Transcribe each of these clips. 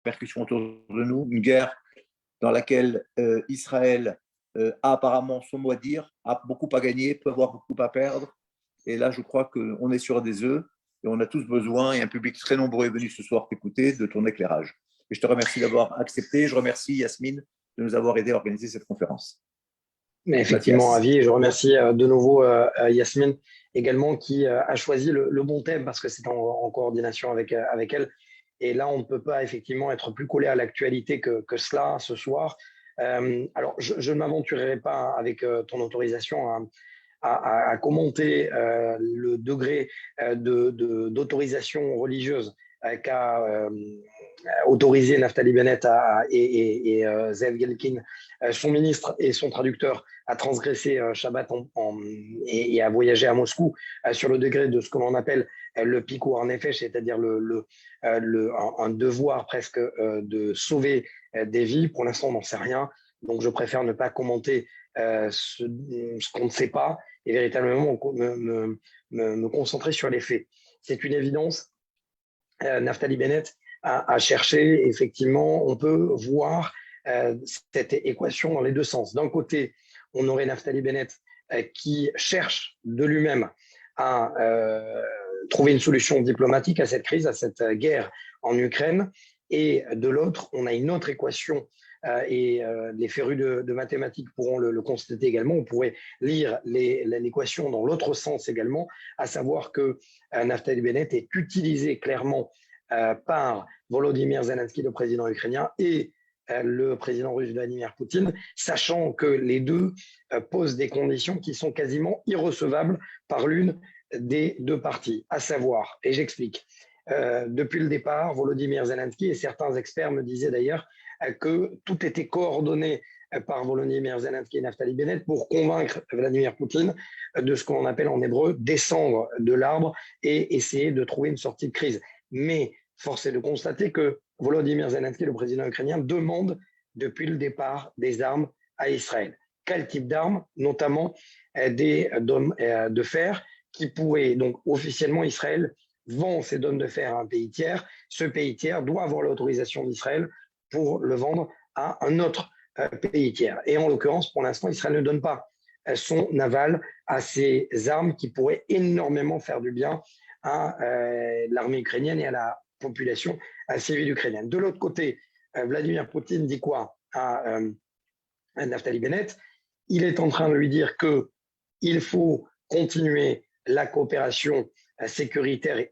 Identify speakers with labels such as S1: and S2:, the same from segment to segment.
S1: répercussions autour de nous, une guerre dans laquelle Israël a apparemment son mot à dire, a beaucoup à gagner, peut avoir beaucoup à perdre. Et là, je crois qu'on est sur des œufs et on a tous besoin, et un public très nombreux est venu ce soir t'écouter, de ton éclairage. Et je te remercie d'avoir accepté. Je remercie Yasmine de nous avoir aidé à organiser cette conférence.
S2: Mais effectivement,
S1: Mathias.
S2: Avi, et je remercie de nouveau Yasmine également qui a choisi le bon thème parce que c'est en coordination avec elle. Et là, on ne peut pas effectivement être plus collé à l'actualité que cela ce soir. Alors, je ne m'aventurerai pas avec ton autorisation à commenter le degré d'autorisation religieuse qu'a autorisé Naftali Bennett et Zev Gelkin, son ministre et son traducteur, à transgresser Shabbat et à voyager à Moscou sur le degré de ce que l'on appelle le pico en effet, c'est-à-dire un devoir presque de sauver des vies. Pour l'instant, on n'en sait rien. Donc, je préfère ne pas commenter ce qu'on ne sait pas et véritablement me concentrer sur les faits. C'est une évidence. Naftali Bennett a cherché, effectivement, on peut voir cette équation dans les deux sens. D'un côté, on aurait Naftali Bennett qui cherche de lui-même à trouver une solution diplomatique à cette crise, à cette guerre en Ukraine. Et de l'autre, on a une autre équation et les férus de mathématiques pourront le constater également. On pourrait lire l'équation dans l'autre sens également, à savoir que Naftali Bennett est utilisé clairement par Volodymyr Zelensky, le président ukrainien, et le président russe Vladimir Poutine, sachant que les deux posent des conditions qui sont quasiment irrecevables par l'une des deux parties, à savoir, et j'explique, depuis le départ, Volodymyr Zelensky et certains experts me disaient d'ailleurs que tout était coordonné par Volodymyr Zelensky et Naftali Bennett pour convaincre Vladimir Poutine de ce qu'on appelle en hébreu descendre de l'arbre et essayer de trouver une sortie de crise. Mais force est de constater que Volodymyr Zelensky, le président ukrainien, demande depuis le départ des armes à Israël. Quel type d'armes? Notamment des dômes de fer qui pourraient, donc officiellement Israël vend ces dômes de fer à un pays tiers. Ce pays tiers doit avoir l'autorisation d'Israël pour le vendre à un autre pays tiers. Et en l'occurrence, pour l'instant, Israël ne donne pas son aval à ces armes qui pourraient énormément faire du bien à l'armée ukrainienne et à la population civile ukrainienne. De l'autre côté, Vladimir Poutine dit quoi à Naftali Bennett? Il est en train de lui dire qu'il faut continuer la coopération sécuritaire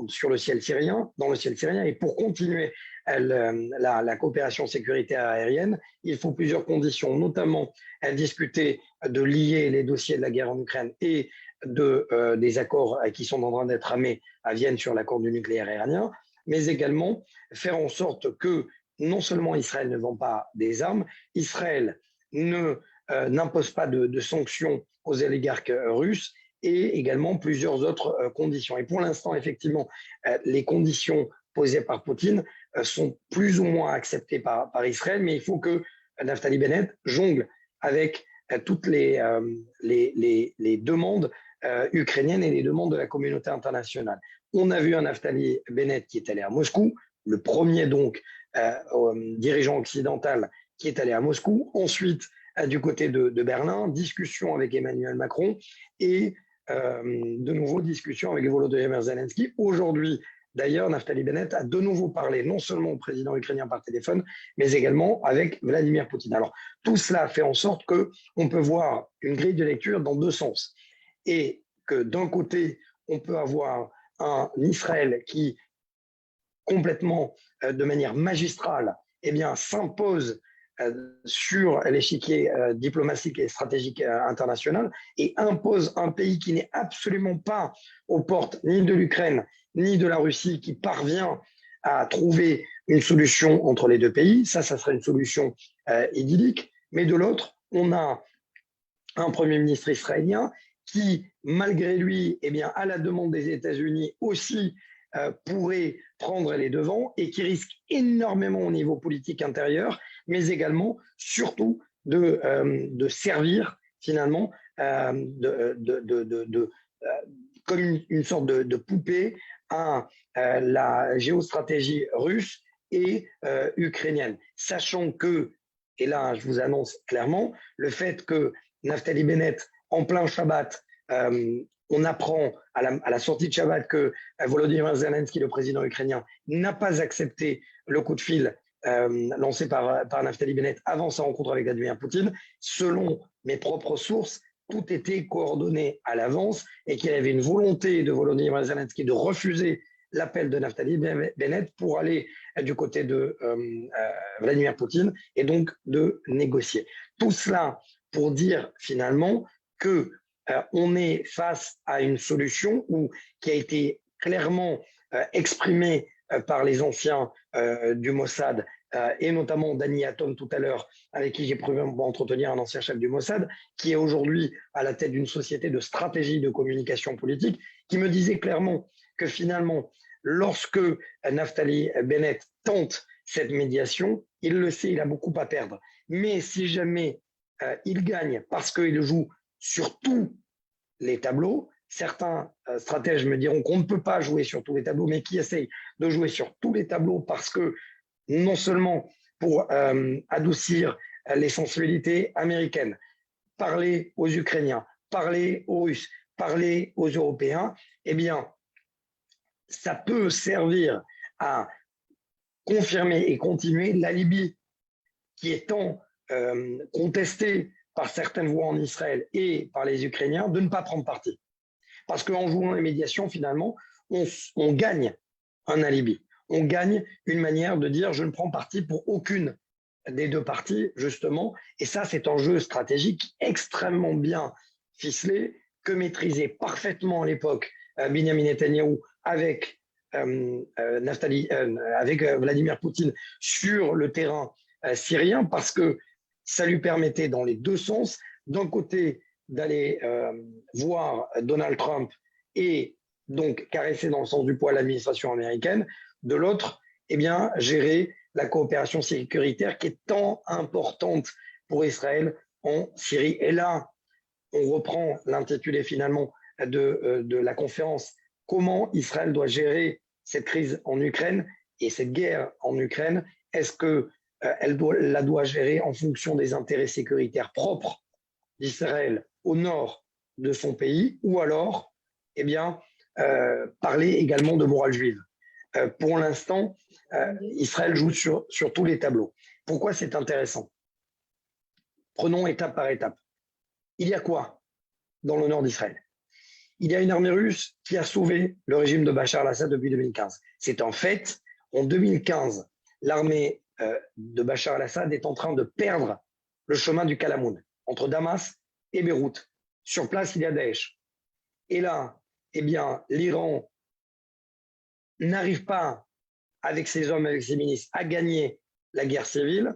S2: sur le ciel syrien, dans le ciel syrien, et pour continuer la coopération sécuritaire aérienne, il faut plusieurs conditions, notamment discuter de lier les dossiers de la guerre en Ukraine et des accords qui sont en train d'être tramés à Vienne sur l'accord du nucléaire iranien, mais également faire en sorte que non seulement Israël ne vend pas des armes, Israël n'impose pas de sanctions aux oligarques russes et également plusieurs autres conditions. Et pour l'instant, effectivement, les conditions posées par Poutine sont plus ou moins acceptées par Israël, mais il faut que Naftali Bennett jongle avec toutes les demandes ukrainiennes et les demandes de la communauté internationale. On a vu un Naftali Bennett qui est allé à Moscou, le premier donc dirigeant occidental qui est allé à Moscou. Ensuite, du côté de Berlin, discussion avec Emmanuel Macron et de nouveau discussion avec Volodymyr Zelensky. Aujourd'hui, d'ailleurs, Naftali Bennett a de nouveau parlé non seulement au président ukrainien par téléphone, mais également avec Vladimir Poutine. Alors, tout cela fait en sorte qu'on peut voir une grille de lecture dans deux sens. Et que d'un côté, on peut avoir un Israël qui, complètement, de manière magistrale, eh bien, s'impose sur l'échiquier diplomatique et stratégique international et impose un pays qui n'est absolument pas aux portes ni de l'Ukraine ni de la Russie, qui parvient à trouver une solution entre les deux pays. Ça serait une solution idyllique. Mais de l'autre, on a un Premier ministre israélien qui, malgré lui, eh bien, à la demande des États-Unis aussi, pourrait prendre les devants et qui risque énormément au niveau politique intérieur, mais également, surtout, de servir finalement comme une sorte de poupée à la géostratégie russe et ukrainienne. Sachant que, et là je vous annonce clairement, le fait que Naftali Bennett, en plein Shabbat, on apprend à la sortie de Shabbat que Volodymyr Zelensky, le président ukrainien, n'a pas accepté le coup de fil lancé par Naftali Bennett avant sa rencontre avec Vladimir Poutine. Selon mes propres sources, tout était coordonné à l'avance et qu'il y avait une volonté de Volodymyr Zelensky de refuser l'appel de Naftali Bennett pour aller du côté de Vladimir Poutine et donc de négocier. Tout cela pour dire finalement que on est face à une solution qui a été clairement exprimée par les anciens du Mossad et notamment Dani Atom tout à l'heure, avec qui j'ai pu entretenir un ancien chef du Mossad, qui est aujourd'hui à la tête d'une société de stratégie de communication politique, qui me disait clairement que finalement, lorsque Naftali Bennett tente cette médiation, il le sait, il a beaucoup à perdre. Mais si jamais il gagne parce qu'il joue sur tous les tableaux, certains stratèges me diront qu'on ne peut pas jouer sur tous les tableaux, mais qui essayent de jouer sur tous les tableaux parce que non seulement pour adoucir les sensibilités américaines, parler aux Ukrainiens, parler aux Russes, parler aux Européens, eh bien, ça peut servir à confirmer et continuer l'alibi qui est tant contesté par certaines voix en Israël et par les Ukrainiens de ne pas prendre parti. Parce qu'en jouant les médiations, finalement, on gagne un alibi. On gagne une manière de dire je ne prends parti pour aucune des deux parties, justement. Et ça, c'est un jeu stratégique extrêmement bien ficelé, que maîtrisait parfaitement à l'époque Benyamin Netanyahou avec Vladimir Poutine sur le terrain syrien, parce que ça lui permettait dans les deux sens, d'un côté d'aller voir Donald Trump et donc caresser dans le sens du poil l'administration américaine, de l'autre, eh bien, gérer la coopération sécuritaire qui est tant importante pour Israël en Syrie. Et là, on reprend l'intitulé finalement de la conférence, comment Israël doit gérer cette crise en Ukraine et cette guerre en Ukraine. Est-ce qu'elle la doit gérer en fonction des intérêts sécuritaires propres d'Israël au nord de son pays, ou alors, eh bien, parler également de morale juive. Pour l'instant, Israël joue sur tous les tableaux. Pourquoi c'est intéressant? Prenons étape par étape. Il y a quoi dans le nord d'Israël? Il y a une armée russe qui a sauvé le régime de Bachar al-Assad depuis 2015. C'est en fait, en 2015, l'armée de Bachar al-Assad est en train de perdre le chemin du Kalamoun, entre Damas et Beyrouth. Sur place, il y a Daesh. Et là, eh bien, l'Iran n'arrive pas, avec ses hommes, avec ses ministres, à gagner la guerre civile,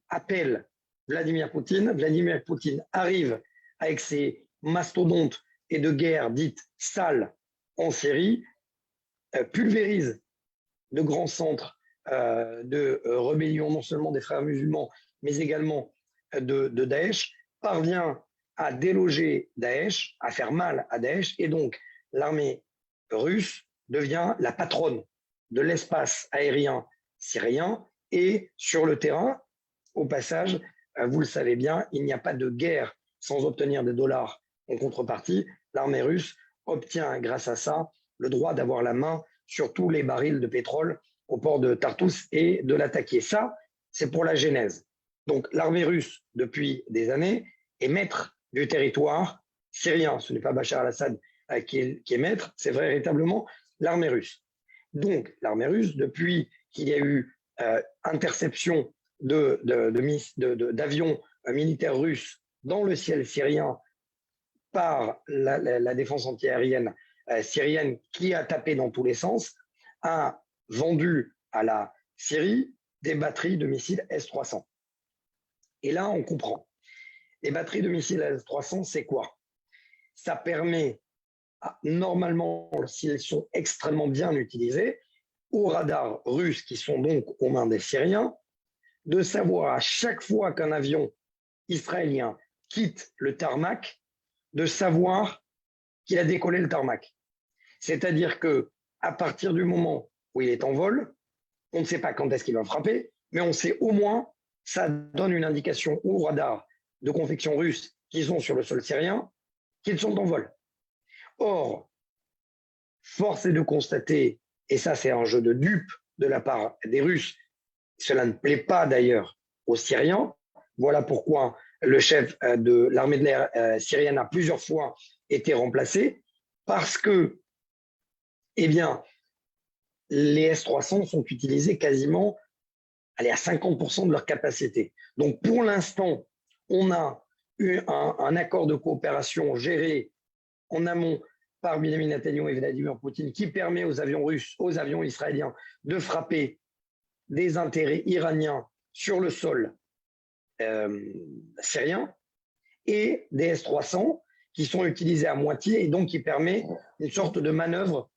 S2: appelle Vladimir Poutine. Vladimir Poutine arrive avec ses mastodontes et de guerre dites sales en Syrie, pulvérise de grands centres de rébellion, non seulement des frères musulmans, mais également de Daesh, parvient à déloger Daesh, à faire mal à Daesh, et donc l'armée russe devient la patronne de l'espace aérien syrien, et sur le terrain, au passage, vous le savez bien, il n'y a pas de guerre sans obtenir des dollars en contrepartie. L'armée russe obtient grâce à ça le droit d'avoir la main sur tous les barils de pétrole au port de Tartous et de l'attaquer. Ça, c'est pour la genèse. Donc l'armée russe, depuis des années, est maître du territoire syrien. Ce n'est pas Bachar al-Assad qui est maître, c'est véritablement l'armée russe. Donc l'armée russe, depuis qu'il y a eu interception d'avions militaires russes dans le ciel syrien par la défense antiaérienne syrienne qui a tapé dans tous les sens, a vendu à la Syrie des batteries de missiles S-300. Et là, on comprend. Les batteries de missiles S-300, c'est quoi? Ça permet, normalement, s'ils sont extrêmement bien utilisés, aux radars russes qui sont donc aux mains des Syriens, de savoir à chaque fois qu'un avion israélien quitte le tarmac, de savoir qu'il a décollé le tarmac. C'est-à-dire que à partir du moment où il est en vol, On ne sait pas quand est-ce qu'ils vont frapper, mais on sait au moins, ça donne une indication au radar de confection russe qui sont sur le sol syrien, qu'ils sont en vol. Or, force est de constater, et ça c'est un jeu de dupe de la part des Russes, cela ne plaît pas d'ailleurs aux Syriens. Voilà pourquoi le chef de l'armée de l'air syrienne a plusieurs fois été remplacé, parce que, eh bien, les S-300 sont utilisés quasiment à 50% de leur capacité. Donc, pour l'instant, on a eu un accord de coopération géré en amont par Benjamin Netanyahu et Vladimir Poutine qui permet aux avions russes, aux avions israéliens de frapper des intérêts iraniens sur le sol syrien et des S-300 qui sont utilisés à moitié et donc qui permet une sorte de manœuvre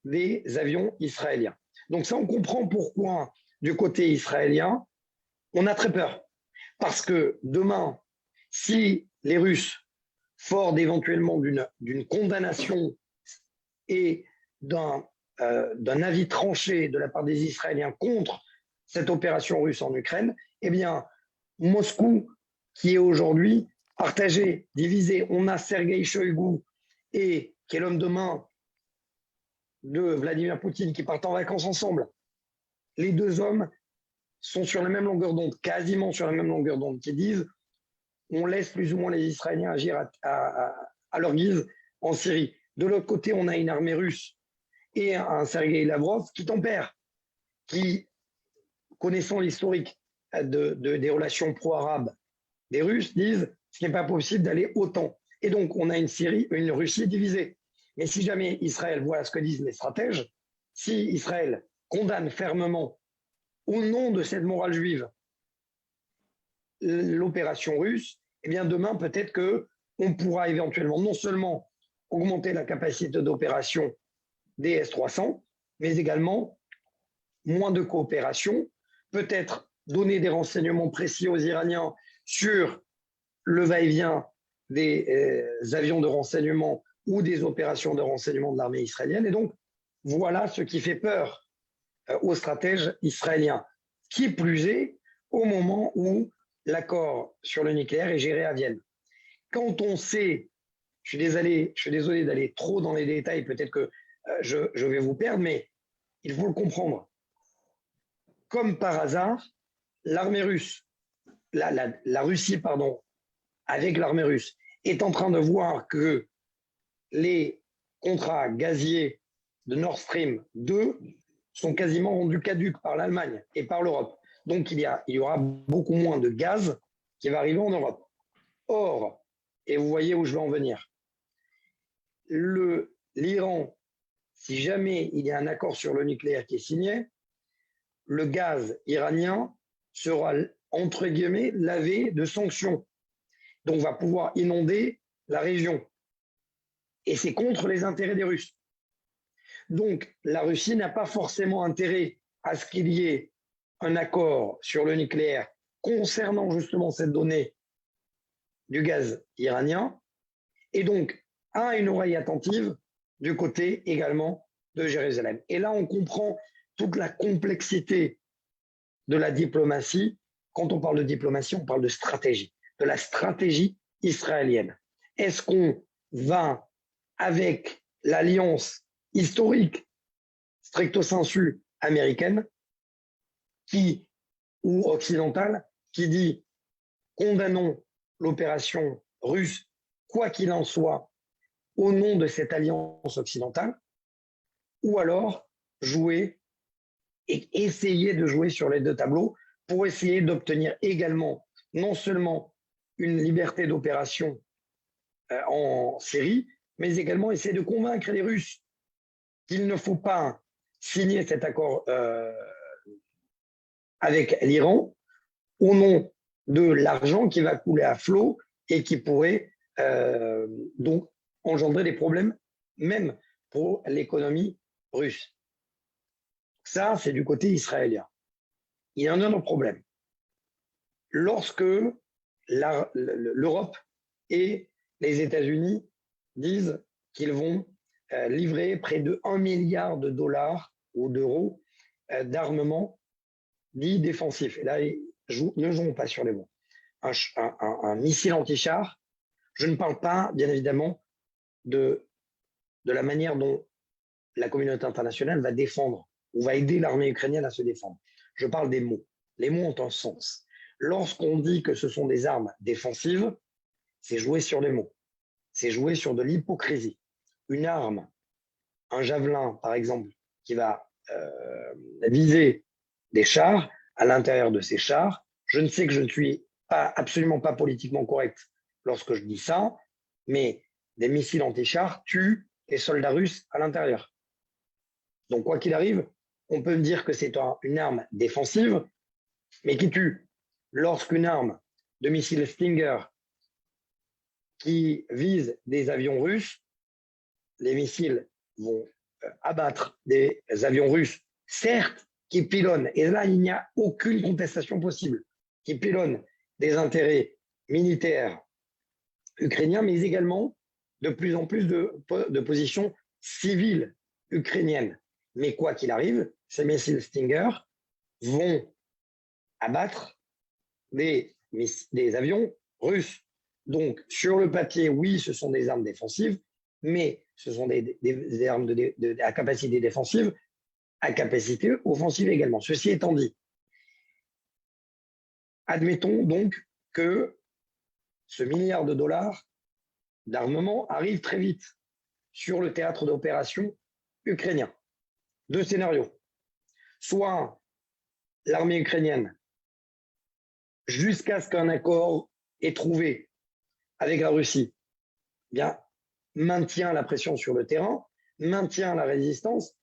S2: des avions israéliens. Donc ça, on comprend pourquoi du côté israélien, on a très peur. Parce que demain, si les Russes, forts éventuellement d'une condamnation et d'un avis tranché de la part des Israéliens contre cette opération russe en Ukraine, eh bien, Moscou, qui est aujourd'hui partagé, divisé, on a Sergueï Shoigu, et qui est l'homme de main de Vladimir Poutine, qui partent en vacances ensemble. Les deux hommes sont sur la même longueur d'onde, quasiment sur la même longueur d'onde, qui disent on laisse plus ou moins les Israéliens agir à leur guise en Syrie. De l'autre côté, on a une armée russe et un Sergueï Lavrov qui tempère, qui, connaissant l'historique des relations pro-arabes des Russes, disent ce n'est pas possible d'aller autant. Et donc, on a une Russie divisée. Mais si jamais Israël, voilà ce que disent les stratèges, si Israël condamne fermement, au nom de cette morale juive, l'opération russe, eh bien demain, peut-être qu'on pourra éventuellement non seulement augmenter la capacité d'opération des S-300, mais également moins de coopération, peut-être donner des renseignements précis aux Iraniens sur le va-et-vient des avions de renseignement ou des opérations de renseignement de l'armée israélienne. Et donc, voilà ce qui fait peur aux stratèges israéliens. Qui plus est, au moment où l'accord sur le nucléaire est géré à Vienne. Quand on sait, je suis désolé d'aller trop dans les détails, peut-être que je vais vous perdre, mais il faut le comprendre. Comme par hasard, l'armée russe, la Russie, pardon, avec l'armée russe, est en train de voir que les contrats gaziers de Nord Stream 2 sont quasiment rendus caducs par l'Allemagne et par l'Europe. Donc, il y aura beaucoup moins de gaz qui va arriver en Europe. Or, et vous voyez où je veux en venir, l'Iran, si jamais il y a un accord sur le nucléaire qui est signé, le gaz iranien sera, entre guillemets, lavé de sanctions. Donc, va pouvoir inonder la région. Et c'est contre les intérêts des Russes. Donc, la Russie n'a pas forcément intérêt à ce qu'il y ait un accord sur le nucléaire concernant justement cette donnée du gaz iranien, et donc a une oreille attentive du côté également de Jérusalem. Et là, on comprend toute la complexité de la diplomatie. Quand on parle de diplomatie, on parle de stratégie, de la stratégie israélienne. Est-ce qu'on va avec l'alliance historique, stricto sensu, américaine, ou occidentale, qui dit condamnons l'opération russe, quoi qu'il en soit, au nom de cette alliance occidentale, ou alors jouer et essayer de jouer sur les deux tableaux pour essayer d'obtenir également non seulement une liberté d'opération en Syrie, mais également essayer de convaincre les Russes qu'il ne faut pas signer cet accord avec l'Iran au nom de l'argent qui va couler à flot et qui pourrait donc engendrer des problèmes même pour l'économie russe. Ça, c'est du côté israélien. Il y a un autre problème. Lorsque l'Europe et les États-Unis disent qu'ils vont livrer près de 1 milliard de dollars ou d'euros d'armement dit défensif. Et là, ne jouons pas sur les mots. Un missile anti-char, je ne parle pas, bien évidemment, de la manière dont la communauté internationale va défendre ou va aider l'armée ukrainienne à se défendre. Je parle des mots. Les mots ont un sens. Lorsqu'on dit que ce sont des armes défensives, c'est jouer sur les mots. C'est jouer sur de l'hypocrisie. Une arme, un javelin, par exemple, qui va viser des chars, à l'intérieur de ces chars, je ne sais que je ne suis absolument pas politiquement correct lorsque je dis ça, mais des missiles anti-chars tuent les soldats russes à l'intérieur. Donc, quoi qu'il arrive, on peut me dire que c'est une arme défensive, mais qui tue. Lorsqu'une arme de missile Stinger qui vise des avions russes, les missiles vont abattre des avions russes, certes, qui pilonnent, et là, il n'y a aucune contestation possible, qui pilonnent des intérêts militaires ukrainiens, mais également de plus en plus de positions civiles ukrainiennes. Mais quoi qu'il arrive, ces missiles Stinger vont abattre des avions russes. Donc, sur le papier, oui, ce sont des armes défensives, mais ce sont des armes à capacité défensive, à capacité offensive également. Ceci étant dit, admettons donc que ce milliard de dollars d'armement arrive très vite sur le théâtre d'opération ukrainien. Deux scénarios. Soit l'armée ukrainienne, jusqu'à ce qu'un accord est trouvé avec la Russie, bien, maintient la pression sur le terrain, maintient la résistance,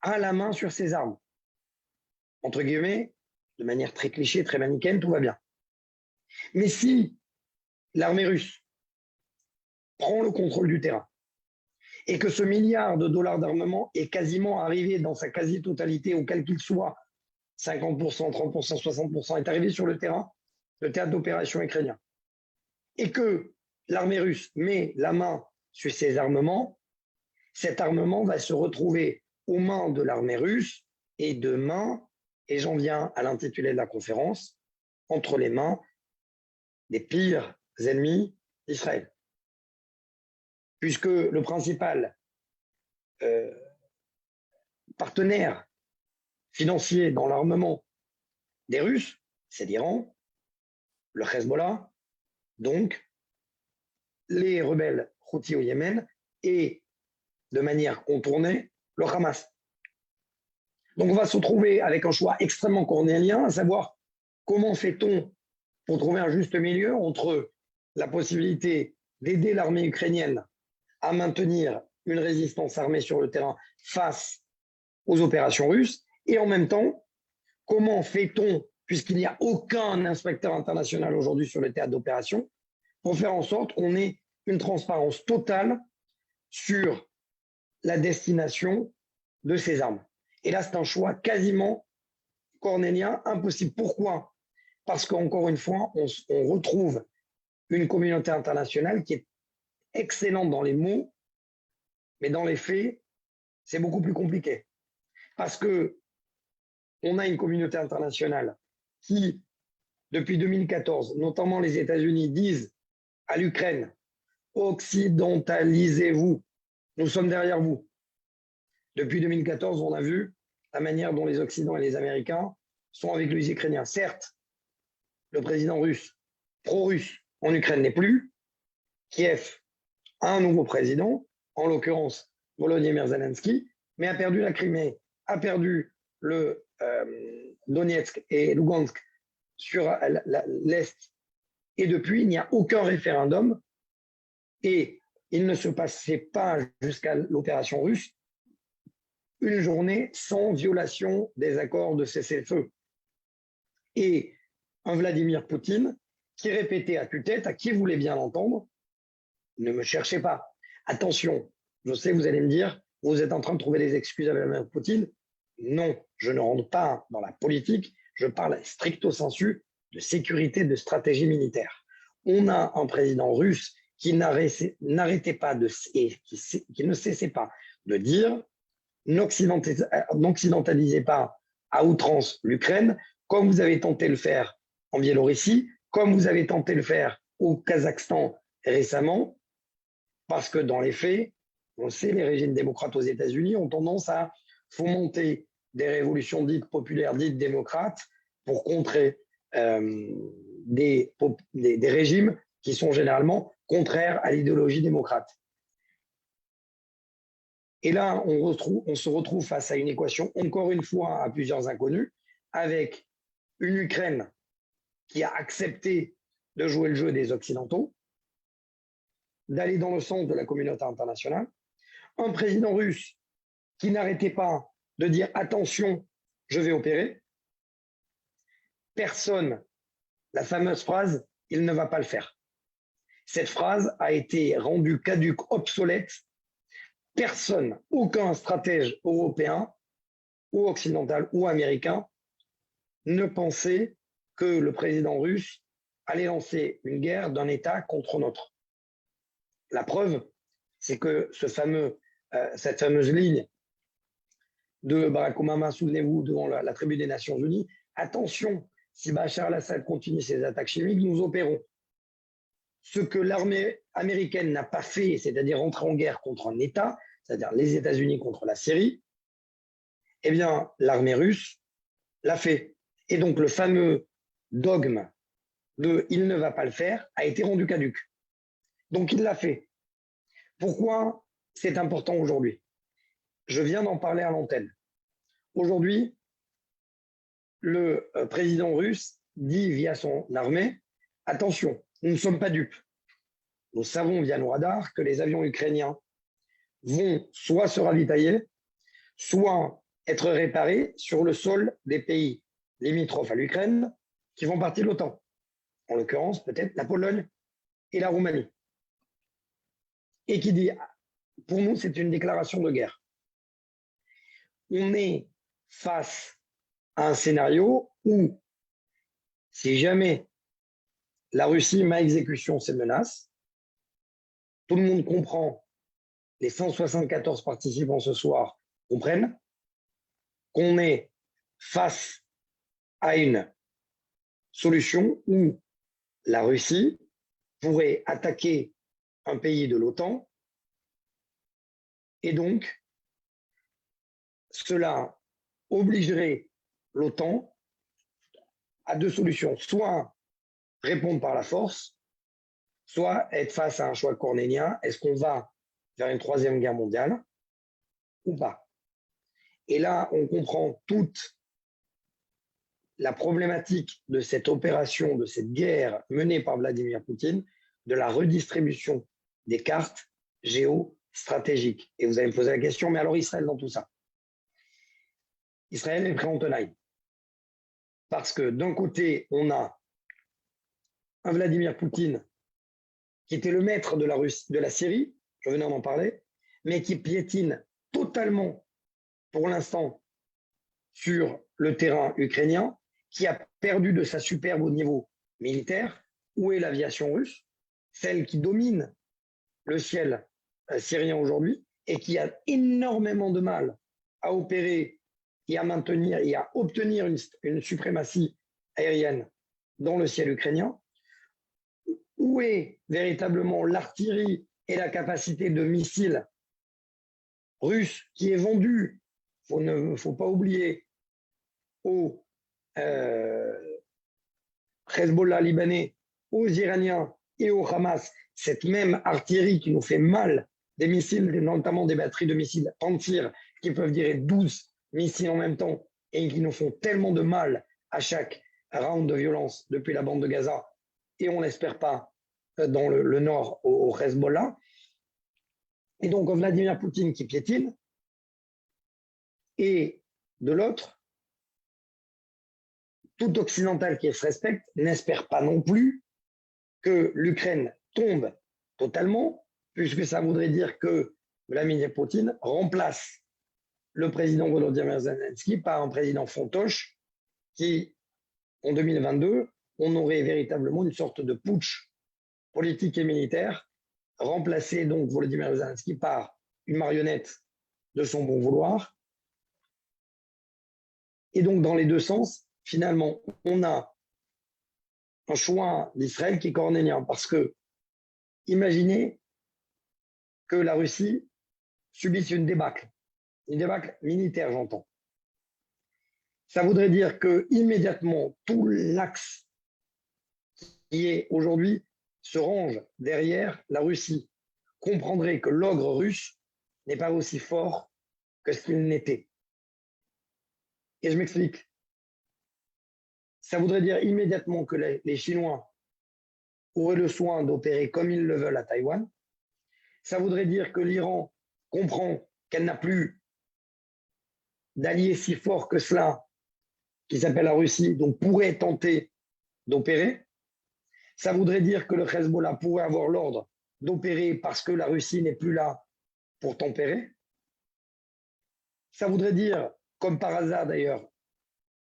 S2: a la main sur ses armes. Entre guillemets, de manière très cliché, très manichéenne, tout va bien. Mais si l'armée russe prend le contrôle du terrain et que ce milliard de dollars d'armement est quasiment arrivé dans sa quasi-totalité, auquel qu'il soit, 50%, 30%, 60%, est arrivé sur le terrain, le théâtre d'opération ukrainien, et que l'armée russe met la main sur ses armements, cet armement va se retrouver aux mains de l'armée russe et demain, et j'en viens à l'intitulé de la conférence, entre les mains des pires ennemis d'Israël. Puisque le principal partenaire financier dans l'armement des Russes, c'est l'Iran, le Hezbollah, donc les rebelles Houthis au Yémen et, de manière contournée, le Hamas. Donc on va se retrouver avec un choix extrêmement cornélien, à savoir comment fait-on pour trouver un juste milieu entre la possibilité d'aider l'armée ukrainienne à maintenir une résistance armée sur le terrain face aux opérations russes, et en même temps, comment fait-on, puisqu'il n'y a aucun inspecteur international aujourd'hui sur le théâtre d'opération, pour faire en sorte qu'on ait une transparence totale sur la destination de ces armes. Et là, c'est un choix quasiment cornélien, impossible. Pourquoi ? Parce qu'encore une fois, on retrouve une communauté internationale qui est excellente dans les mots, mais dans les faits, c'est beaucoup plus compliqué. Parce que on a une communauté internationale qui, depuis 2014, notamment les États-Unis, disent à l'Ukraine, occidentalisez-vous, nous sommes derrière vous. Depuis 2014, on a vu la manière dont les Occidentaux et les Américains sont avec les Ukrainiens. Certes, le président russe, pro-russe en Ukraine n'est plus. Kiev a un nouveau président, en l'occurrence Volodymyr Zelensky, mais a perdu la Crimée, a perdu le Donetsk et Lugansk sur l'Est. Et depuis, il n'y a aucun référendum et il ne se passait pas jusqu'à l'opération russe une journée sans violation des accords de cessez-le-feu. Et un Vladimir Poutine qui répétait à tue-tête, à qui voulait bien l'entendre, ne me cherchez pas. Attention, je sais, vous allez me dire, vous êtes en train de trouver des excuses à Vladimir Poutine. Non, je ne rentre pas dans la politique, je parle stricto sensu de sécurité, de stratégie militaire. On a un président russe qui n'arrêtait pas et qui ne cessait pas de dire n'occidentalisez pas à outrance l'Ukraine, comme vous avez tenté de le faire en Biélorussie, comme vous avez tenté de le faire au Kazakhstan récemment, parce que dans les faits, on le sait, les régimes démocrates aux États-Unis ont tendance à fomenter des révolutions dites populaires, dites démocrates, pour contrer des régimes qui sont généralement contraires à l'idéologie démocrate. Et là, on se retrouve face à une équation, encore une fois, à plusieurs inconnus, avec une Ukraine qui a accepté de jouer le jeu des Occidentaux, d'aller dans le sens de la communauté internationale, un président russe qui n'arrêtait pas de dire « attention, je vais opérer », personne, la fameuse phrase « il ne va pas le faire ». Cette phrase a été rendue caduque, obsolète. Personne, aucun stratège européen ou occidental ou américain ne pensait que le président russe allait lancer une guerre d'un État contre un autre. La preuve, c'est que cette fameuse ligne de Barack Obama, souvenez-vous, devant la tribune des Nations Unies, attention, si Bachar al-Assad continue ses attaques chimiques, nous opérons. Ce que l'armée américaine n'a pas fait, c'est-à-dire rentrer en guerre contre un État, c'est-à-dire les États-Unis contre la Syrie, eh bien, l'armée russe l'a fait. Et donc, le fameux dogme de « il ne va pas le faire » a été rendu caduque. Donc, il l'a fait. Pourquoi c'est important aujourd'hui? Je viens d'en parler à l'antenne. Aujourd'hui, le président russe dit via son armée « attention, nous ne sommes pas dupes. Nous savons via nos radars que les avions ukrainiens vont soit se ravitailler, soit être réparés sur le sol des pays limitrophes à l'Ukraine qui font partie de l'OTAN. En l'occurrence, peut-être la Pologne et la Roumanie. Et qui dit, pour nous, c'est une déclaration de guerre. On est face à un scénario où, si jamais la Russie met à exécution ses menaces, tout le monde comprend, les 174 participants ce soir comprennent, qu'on est face à une solution où la Russie pourrait attaquer un pays de l'OTAN et donc cela obligerait l'OTAN à deux solutions, soit répondre par la force, soit être face à un choix cornélien, est-ce qu'on va vers une troisième guerre mondiale ou pas? Et là, on comprend toute la problématique de cette opération, de cette guerre menée par Vladimir Poutine, de la redistribution des cartes géostratégiques. Et vous allez me poser la question, mais alors Israël dans tout ça? Israël est pris en tenaille. Parce que d'un côté, on a un Vladimir Poutine qui était le maître de la Syrie, je venais d'en parler, mais qui piétine totalement, pour l'instant, sur le terrain ukrainien, qui a perdu de sa superbe au niveau militaire. Où est l'aviation russe? Celle qui domine le ciel syrien aujourd'hui et qui a énormément de mal à opérer et à maintenir et à obtenir une suprématie aérienne dans le ciel ukrainien. Où est véritablement l'artillerie et la capacité de missiles russes qui est vendue, il ne faut pas oublier, aux Hezbollah libanais, aux Iraniens et au Hamas, cette même artillerie qui nous fait mal, des missiles, notamment des batteries de missiles anti-tir qui peuvent tirer 12 missiles en même temps et qui nous font tellement de mal à chaque round de violence depuis la bande de Gaza, et on n'espère pas dans le nord au Hezbollah. Et donc Vladimir Poutine qui piétine, et de l'autre, tout occidental qui se respecte n'espère pas non plus que l'Ukraine tombe totalement, puisque ça voudrait dire que Vladimir Poutine remplace le président Volodymyr Zelensky par un président fantoche qui, en 2022, on aurait véritablement une sorte de putsch politique et militaire, remplacer donc Volodymyr Zelensky par une marionnette de son bon vouloir. Et donc, dans les deux sens, finalement, on a un choix d'Israël qui est cornélien, parce que imaginez que la Russie subisse une débâcle militaire, j'entends. Ça voudrait dire que immédiatement tout l'axe qui est aujourd'hui se range derrière la Russie, comprendrait que l'ogre russe n'est pas aussi fort que ce qu'il n'était. Et je m'explique. Ça voudrait dire immédiatement que les Chinois auraient le soin d'opérer comme ils le veulent à Taïwan. Ça voudrait dire que l'Iran comprend qu'elle n'a plus d'alliés si forts que cela, qui s'appelle la Russie, donc pourrait tenter d'opérer. Ça voudrait dire que le Hezbollah pourrait avoir l'ordre d'opérer parce que la Russie n'est plus là pour tempérer. Ça voudrait dire, comme par hasard d'ailleurs,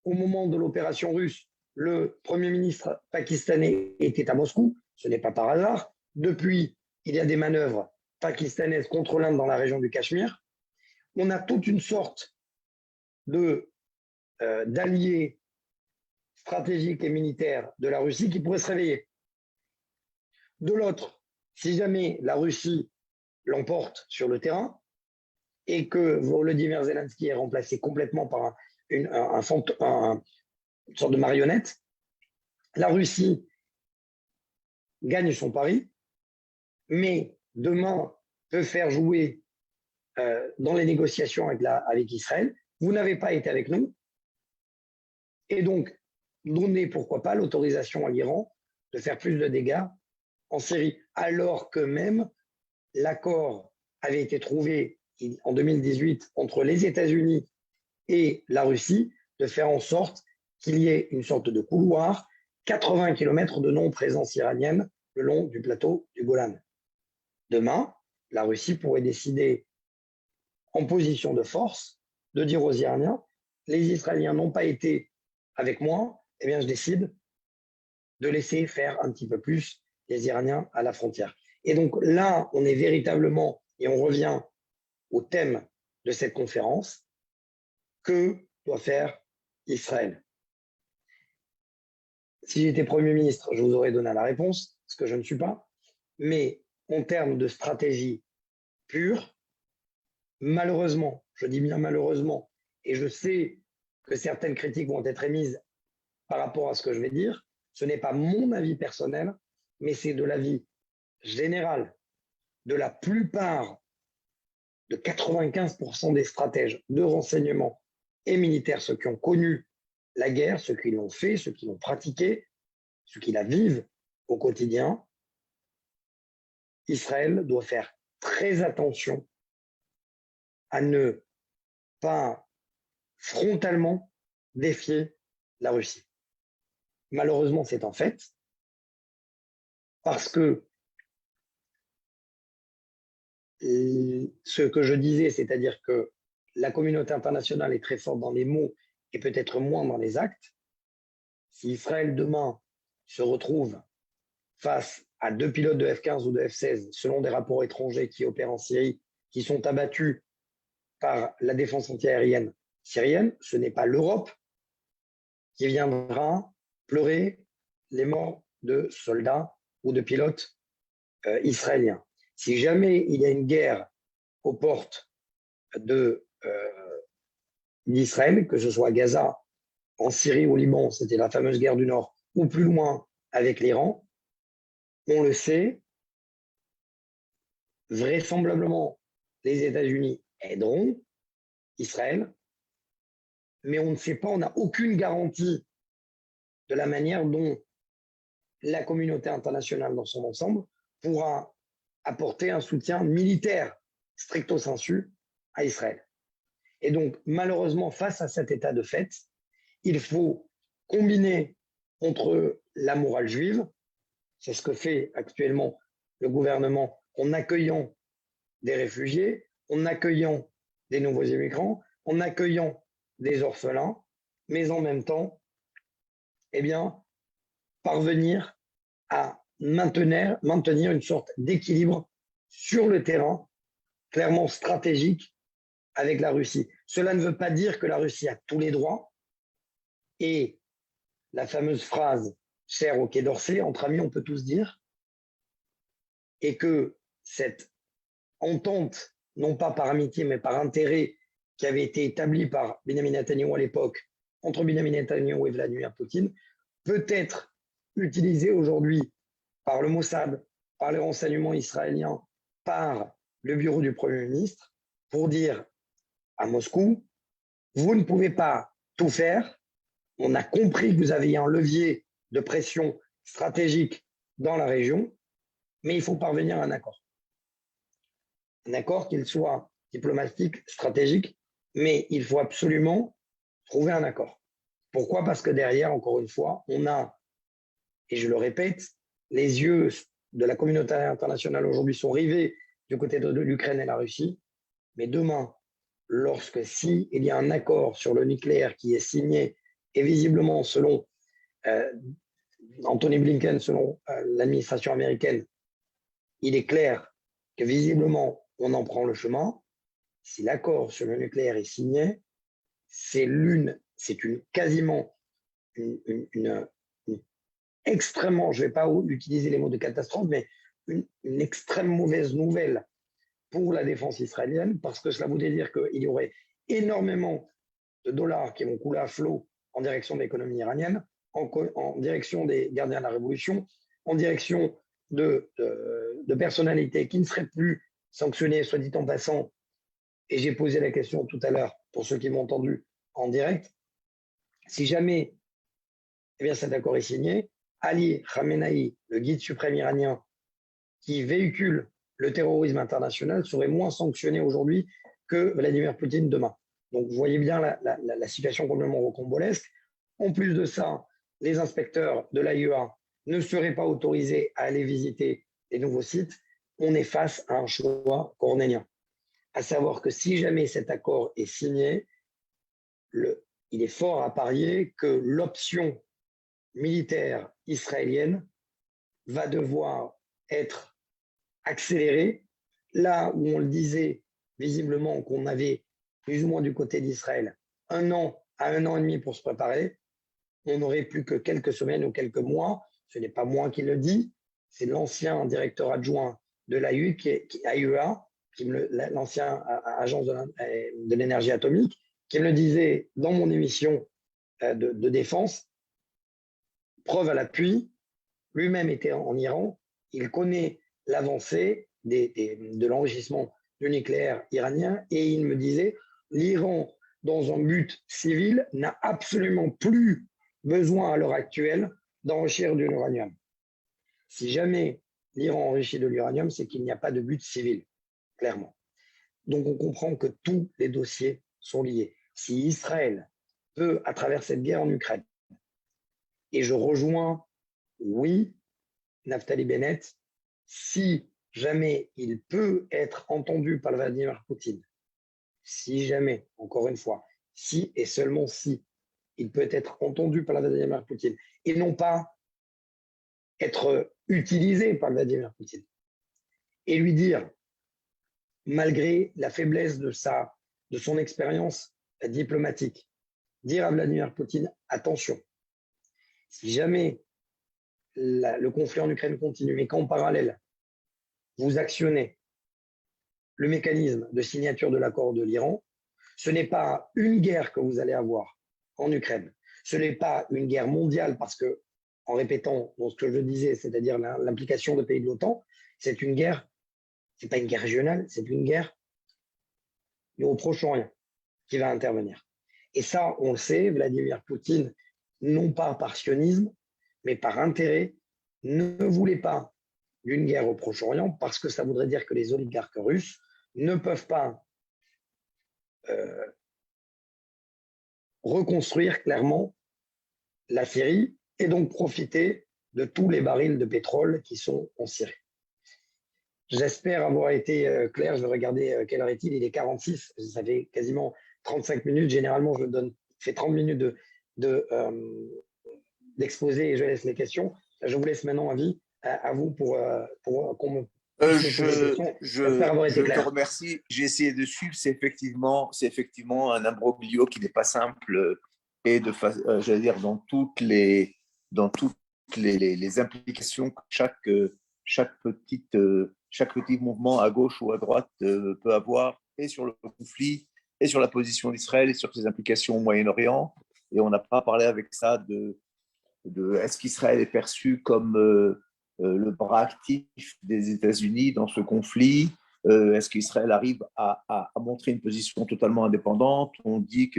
S2: au moment de l'opération russe, le Premier ministre pakistanais était à Moscou. Ce n'est pas par hasard. Depuis, il y a des manœuvres pakistanaises contre l'Inde dans la région du Cachemire. On a toute une sorte d'alliés stratégiques et militaires de la Russie qui pourraient se réveiller. De l'autre, si jamais la Russie l'emporte sur le terrain et que Volodymyr Zelensky est remplacé complètement par une sorte de marionnette, la Russie gagne son pari, mais demain peut faire jouer dans les négociations avec Israël. Vous n'avez pas été avec nous, et donc donner, pourquoi pas, l'autorisation à l'Iran de faire plus de dégâts en Syrie, alors que même l'accord avait été trouvé en 2018 entre les États-Unis et la Russie de faire en sorte qu'il y ait une sorte de couloir, 80 km de non-présence iranienne le long du plateau du Golan. Demain, la Russie pourrait décider en position de force de dire aux Iraniens, les Israéliens n'ont pas été avec moi, eh bien je décide de laisser faire un petit peu plus les Iraniens à la frontière. Et donc là, on est véritablement, et on revient au thème de cette conférence, que doit faire Israël? Si j'étais Premier ministre, je vous aurais donné la réponse, ce que je ne suis pas, mais en termes de stratégie pure, malheureusement, je dis bien malheureusement, et je sais que certaines critiques vont être émises par rapport à ce que je vais dire, ce n'est pas mon avis personnel, mais c'est de l'avis général de la plupart, de 95% des stratèges de renseignement et militaires, ceux qui ont connu la guerre, ceux qui l'ont fait, ceux qui l'ont pratiqué, ceux qui la vivent au quotidien. Israël doit faire très attention à ne pas frontalement défier la Russie. Malheureusement, c'est un fait, parce que ce que je disais, c'est-à-dire que la communauté internationale est très forte dans les mots et peut-être moins dans les actes. Si Israël demain se retrouve face à 2 pilotes de F-15 ou de F-16, selon des rapports étrangers qui opèrent en Syrie, qui sont abattus par la défense antiaérienne syrienne, ce n'est pas l'Europe qui viendra pleurer les morts de soldats ou de pilotes israéliens. Si jamais il y a une guerre aux portes d'Israël, que ce soit à Gaza, en Syrie ou au Liban, c'était la fameuse guerre du Nord, ou plus loin avec l'Iran, on le sait, vraisemblablement, les États-Unis aideront Israël, mais on ne sait pas, on n'a aucune garantie de la manière dont la communauté internationale dans son ensemble pourra apporter un soutien militaire stricto sensu à Israël. Et donc, malheureusement, face à cet état de fait, il faut combiner entre la morale juive, c'est ce que fait actuellement le gouvernement en accueillant des réfugiés, en accueillant des nouveaux immigrants, en accueillant des orphelins, mais en même temps, eh bien, parvenir à maintenir une sorte d'équilibre sur le terrain, clairement stratégique, avec la Russie. Cela ne veut pas dire que la Russie a tous les droits. Et la fameuse phrase chère au Quai d'Orsay, entre amis, on peut tous dire, et que cette entente, non pas par amitié, mais par intérêt, qui avait été établie par Benjamin Netanyahu à l'époque, entre Benjamin Netanyahu et Vladimir Poutine, peut être utilisée aujourd'hui par le Mossad, par les renseignements israéliens, par le bureau du Premier ministre, pour dire à Moscou, vous ne pouvez pas tout faire, on a compris que vous aviez un levier de pression stratégique dans la région, mais il faut parvenir à un accord. Un accord qu'il soit diplomatique, stratégique, mais il faut absolument trouver un accord. Pourquoi? Parce que derrière, encore une fois, on a, et je le répète, les yeux de la communauté internationale aujourd'hui sont rivés du côté de l'Ukraine et la Russie, mais demain, s'il y a un accord sur le nucléaire qui est signé, et visiblement, selon Anthony Blinken, selon l'administration américaine, il est clair que visiblement, on en prend le chemin. Si l'accord sur le nucléaire est signé, c'est quasiment une extrêmement, je ne vais pas utiliser les mots de catastrophe, mais une extrême mauvaise nouvelle pour la défense israélienne, parce que cela voudrait dire qu'il y aurait énormément de dollars qui vont couler à flot en direction de l'économie iranienne, en direction des gardiens de la révolution, en direction de personnalités qui ne seraient plus sanctionnées, soit dit en passant. Et j'ai posé la question tout à l'heure, pour ceux qui m'ont entendu en direct, si jamais cet accord est signé, Ali Khamenei, le guide suprême iranien, qui véhicule le terrorisme international, serait moins sanctionné aujourd'hui que Vladimir Poutine demain. Donc vous voyez bien la situation complètement rocambolesque. En plus de ça, les inspecteurs de l'AIEA ne seraient pas autorisés à aller visiter les nouveaux sites. On est face à un choix cornélien. À savoir que si jamais cet accord est signé, il est fort à parier que l'option militaire israélienne va devoir être accélérée, là où on le disait visiblement qu'on avait plus ou moins du côté d'Israël 1 an à 1 an et demi pour se préparer, on n'aurait plus que quelques semaines ou quelques mois. Ce n'est pas moi qui le dis, c'est l'ancien directeur adjoint de l'AIEA, l'ancien agence de l'énergie atomique, qui me le disait dans mon émission de défense. Preuve à l'appui, lui-même était en Iran, il connaît l'avancée de l'enrichissement du nucléaire iranien et il me disait l'Iran, dans un but civil, n'a absolument plus besoin à l'heure actuelle d'enrichir de l'uranium. Si jamais l'Iran enrichit de l'uranium, c'est qu'il n'y a pas de but civil, clairement. Donc on comprend que tous les dossiers sont liés. Si Israël peut, à travers cette guerre en Ukraine, et je rejoins, oui, Naftali Bennett, si jamais il peut être entendu par Vladimir Poutine, si jamais, encore une fois, si et seulement si, il peut être entendu par Vladimir Poutine, et non pas être utilisé par Vladimir Poutine, et lui dire, malgré la faiblesse de son expérience diplomatique, dire à Vladimir Poutine, attention, si jamais le conflit en Ukraine continue, mais qu'en parallèle, vous actionnez le mécanisme de signature de l'accord de l'Iran, ce n'est pas une guerre que vous allez avoir en Ukraine. Ce n'est pas une guerre mondiale parce que, en répétant ce que je disais, c'est-à-dire l'implication des pays de l'OTAN, c'est une guerre, ce n'est pas une guerre régionale, c'est une guerre au Proche-Orient qui va intervenir. Et ça, on le sait, Vladimir Poutine, non pas par sionisme, mais par intérêt, ne voulait pas d'une guerre au Proche-Orient parce que ça voudrait dire que les oligarques russes ne peuvent pas reconstruire clairement la Syrie et donc profiter de tous les barils de pétrole qui sont en Syrie. J'espère avoir été clair. Je vais regarder quelle heure est-il. Il est 46. Ça fait quasiment 35 minutes. Généralement, je fais 30 minutes d'exposé et je laisse les questions. Je vous laisse maintenant à vous pour qu'on me Si je peux poser la question, j'espère avoir été
S1: Je te
S2: clair.
S1: remercie. J'ai essayé de suivre. C'est effectivement un imbroglio qui n'est pas simple et j'allais dire dans toutes les implications que chaque petit mouvement à gauche ou à droite peut avoir et sur le conflit et sur la position d'Israël et sur ses implications au Moyen-Orient. Et on n'a pas parlé avec ça de est-ce qu'Israël est perçu comme le bras actif des États-Unis dans ce conflit. Est-ce qu'Israël arrive à montrer une position totalement indépendante? On dit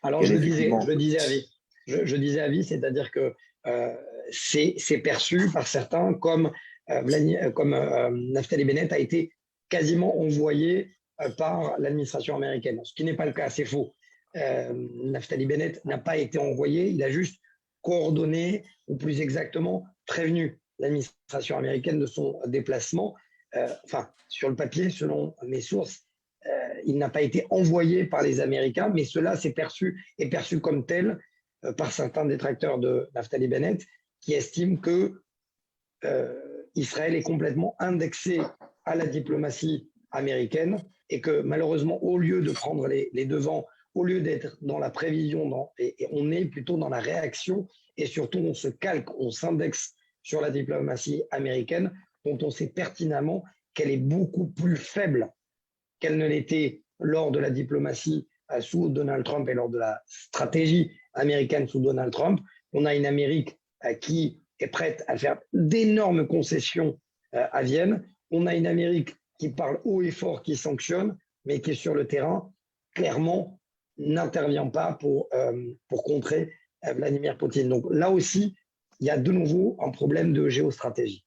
S2: Alors,
S1: qu'elle est effectivement.
S2: je disais à vie, c'est-à-dire que c'est perçu par certains comme, Naftali Bennett a été quasiment envoyé par l'administration américaine, ce qui n'est pas le cas, c'est faux. Naftali Bennett n'a pas été envoyé, il a juste coordonné, ou plus exactement prévenu l'administration américaine de son déplacement. Enfin, sur le papier, selon mes sources, il n'a pas été envoyé par les Américains, mais cela est perçu comme tel par certains détracteurs de Naftali Bennett qui estiment que Israël est complètement indexé à la diplomatie américaine et que malheureusement, au lieu de prendre les devants, au lieu d'être dans la prévision, et on est plutôt dans la réaction et surtout on se calque, on s'indexe sur la diplomatie américaine dont on sait pertinemment qu'elle est beaucoup plus faible qu'elle ne l'était lors de la diplomatie sous Donald Trump et lors de la stratégie américaine sous Donald Trump. On a une Amérique qui est prête à faire d'énormes concessions à Vienne. On a une Amérique qui parle haut et fort, qui sanctionne, mais qui est sur le terrain, clairement, n'intervient pas pour contrer Vladimir Poutine. Donc là aussi, il y a de nouveau un problème de géostratégie.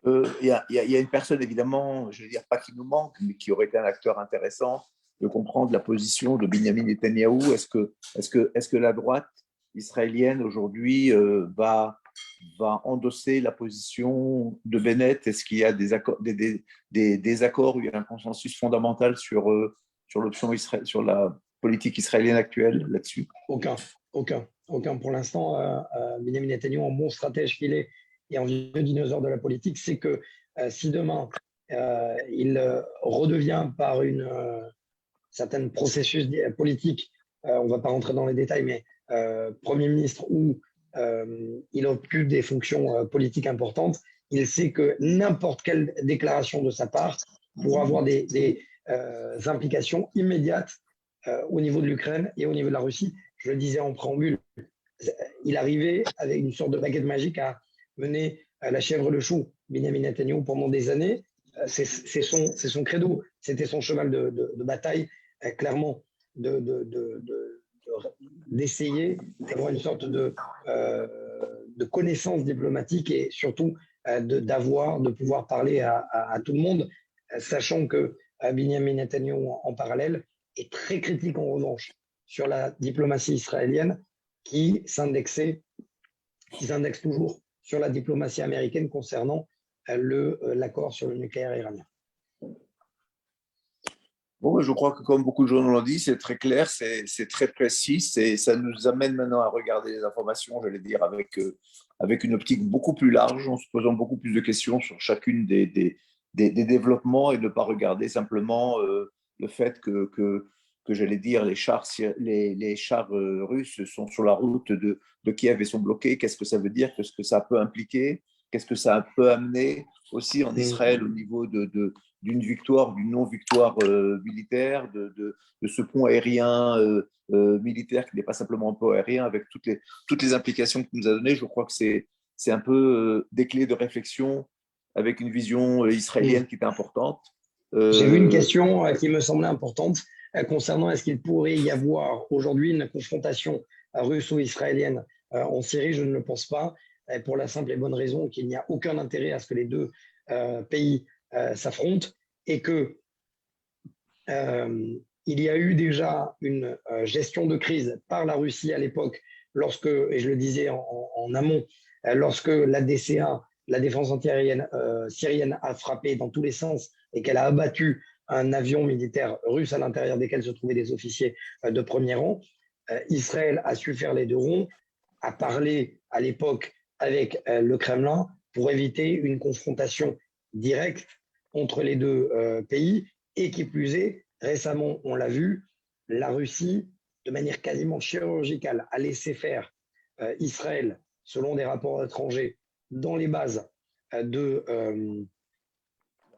S1: Il y a une personne, évidemment, je ne veux dire pas qui nous manque, mais qui aurait été un acteur intéressant de comprendre la position de Benjamin Netanyahou. Est-ce que la droite israélienne aujourd'hui va endosser la position de Bennett? Est-ce qu'il y a des accords où il y a un consensus fondamental sur sur la politique israélienne actuelle là-dessus?
S2: Aucun. Pour l'instant, Benjamin Netanyahou, en bon stratège qu'il est et en vieux dinosaure de la politique, c'est que si demain il redevient par une certaine processus politique, on ne va pas rentrer dans les détails, mais Premier ministre ou il occupe des fonctions politiques importantes, il sait que n'importe quelle déclaration de sa part pourra avoir des implications immédiates au niveau de l'Ukraine et au niveau de la Russie. Je le disais en préambule, il arrivait avec une sorte de baguette magique à mener la chèvre le chou. Benjamin Netanyahou, pendant des années, c'est son credo, c'était son cheval de bataille, clairement, d'essayer d'avoir une sorte de connaissance diplomatique et surtout de pouvoir parler à tout le monde, sachant que Benjamin Netanyahou, en parallèle, est très critique en revanche sur la diplomatie israélienne qui s'indexe toujours sur la diplomatie américaine concernant l'accord sur le nucléaire iranien.
S1: Bon, je crois que comme beaucoup de gens l'ont dit, c'est très clair, c'est très précis, ça nous amène maintenant à regarder les informations, j'allais dire, avec une optique beaucoup plus large, en se posant beaucoup plus de questions sur chacune des développements et ne pas regarder simplement le fait que j'allais dire, les chars russes sont sur la route de Kiev et sont bloqués. Qu'est-ce que ça veut dire? Qu'est-ce que ça peut impliquer? Qu'est-ce que ça peut amener aussi en Israël au niveau d'une victoire, d'une non-victoire militaire, de ce pont aérien militaire qui n'est pas simplement un pont aérien, avec toutes les implications que nous a données? Je crois que c'est un peu des clés de réflexion avec une vision israélienne qui est importante.
S2: J'ai vu une question qui me semblait importante concernant est-ce qu'il pourrait y avoir aujourd'hui une confrontation russo-israélienne en Syrie. Je ne le pense pas, pour la simple et bonne raison qu'il n'y a aucun intérêt à ce que les deux pays s'affrontent et que il y a eu déjà une gestion de crise par la Russie à l'époque, lorsque, et je le disais en amont, lorsque la DCA, la défense antiaérienne syrienne, a frappé dans tous les sens et qu'elle a abattu un avion militaire russe à l'intérieur desquels se trouvaient des officiers de premier rang. Israël a su faire les deux ronds, a parlé à l'époque avec le Kremlin pour éviter une confrontation directe entre les deux pays. Et qui plus est, récemment, on l'a vu, la Russie, de manière quasiment chirurgicale, a laissé faire Israël, selon des rapports étrangers, dans les bases de...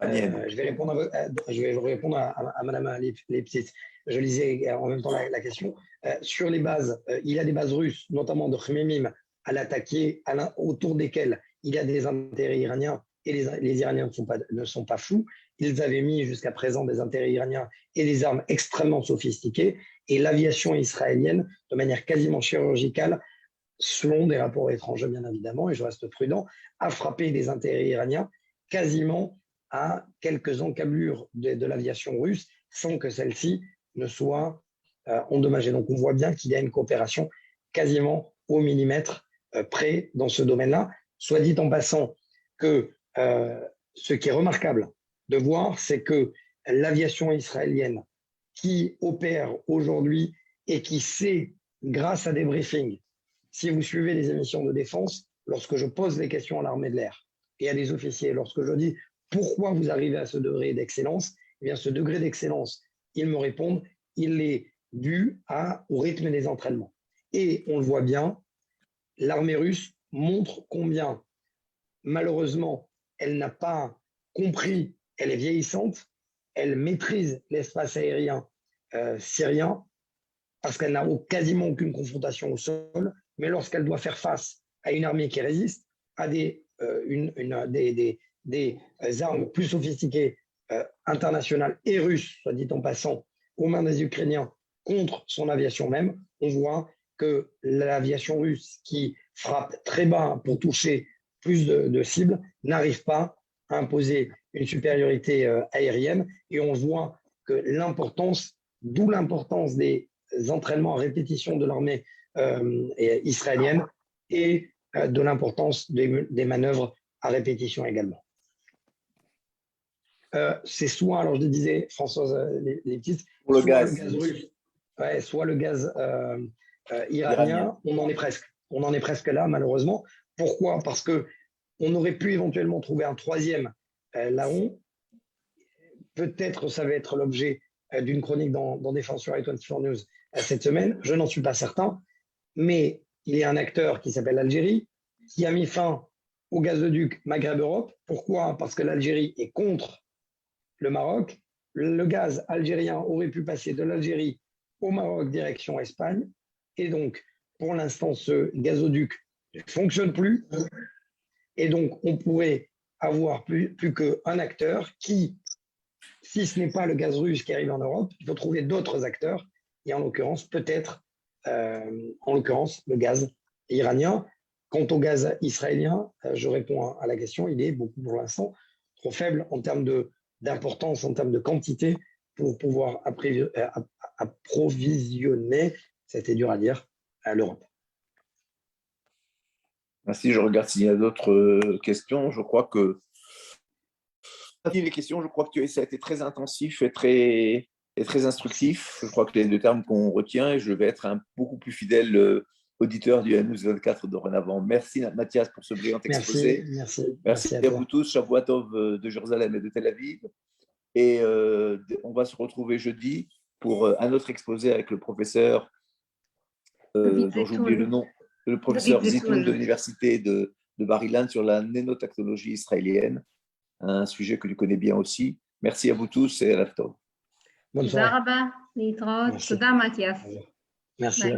S2: je vais répondre à Mme Lipsitz. Je lisais en même temps la question. Sur les bases, il y a des bases russes, notamment de Khmemim, à l'attaquer, autour desquelles il y a des intérêts iraniens, et les Iraniens ne sont pas fous. Ils avaient mis jusqu'à présent des intérêts iraniens et des armes extrêmement sophistiquées, et l'aviation israélienne, de manière quasiment chirurgicale, selon des rapports étrangers bien évidemment, et je reste prudent, a frappé des intérêts iraniens quasiment à quelques encablures de l'aviation russe sans que celle-ci ne soit endommagée. Donc on voit bien qu'il y a une coopération quasiment au millimètre près dans ce domaine-là. Soit dit en passant que ce qui est remarquable de voir, c'est que l'aviation israélienne qui opère aujourd'hui et qui sait, grâce à des briefings, si vous suivez les émissions de défense, lorsque je pose les questions à l'armée de l'air et à des officiers, lorsque je dis pourquoi vous arrivez à ce degré d'excellence, eh bien ce degré d'excellence, ils me répondent, il est dû au rythme des entraînements. Et on le voit bien, l'armée russe montre combien, malheureusement, elle n'a pas compris, elle est vieillissante, elle maîtrise l'espace aérien syrien parce qu'elle n'a quasiment aucune confrontation au sol, mais lorsqu'elle doit faire face à une armée qui résiste, à des armes plus sophistiquées internationales et russes, soit dit en passant, aux mains des Ukrainiens contre son aviation même, on voit que l'aviation russe qui frappe très bas pour toucher plus de cibles n'arrive pas à imposer une supériorité aérienne, et on voit que d'où l'importance des entraînements à répétition de l'armée israélienne et de l'importance des manœuvres à répétition également. C'est soit, alors je disais, Françoise, les petites,
S1: pour le
S2: soit
S1: gaz.
S2: le gaz russe, soit le gaz iranien. On en est presque là, malheureusement. Pourquoi? Parce qu'on aurait pu éventuellement trouver un troisième larron. Peut-être ça va être l'objet d'une chronique dans Défenseur et 24 News cette semaine. Je n'en suis pas certain. Mais il y a un acteur qui s'appelle l'Algérie qui a mis fin au gazoduc Maghreb-Europe. Pourquoi? Parce que l'Algérie est contre le Maroc. Le gaz algérien aurait pu passer de l'Algérie au Maroc direction Espagne. Et donc, pour l'instant, ce gazoduc ne fonctionne plus. Et donc, on pourrait avoir plus qu'un acteur qui, si ce n'est pas le gaz russe qui arrive en Europe, il faut trouver d'autres acteurs. Et en l'occurrence, peut-être, le gaz iranien. Quant au gaz israélien, je réponds à la question, il est beaucoup pour l'instant trop faible en termes d'importance, en termes de quantité pour pouvoir approvisionner, c'était dur à dire, l'Europe.
S1: Merci, je regarde s'il y a d'autres questions. Je crois que les questions, je crois que ça a été très intensif et très instructif. Je crois que les deux termes qu'on retient, et je vais être un beaucoup plus fidèle auditeur du News 24 dorénavant. Merci Mathias pour ce brillant exposé. Merci à vous tous, Shavua Tov de Jérusalem et de Tel Aviv. Et on va se retrouver jeudi pour un autre exposé avec le professeur, dont j'ai oublié le nom, le professeur Zitoun de l'université de Bar-Ilan sur la nanotechnologie israélienne, un sujet que tu connais bien aussi. Merci à vous tous et à la Tov.
S2: Bonne soirée.
S3: Merci.
S2: Merci.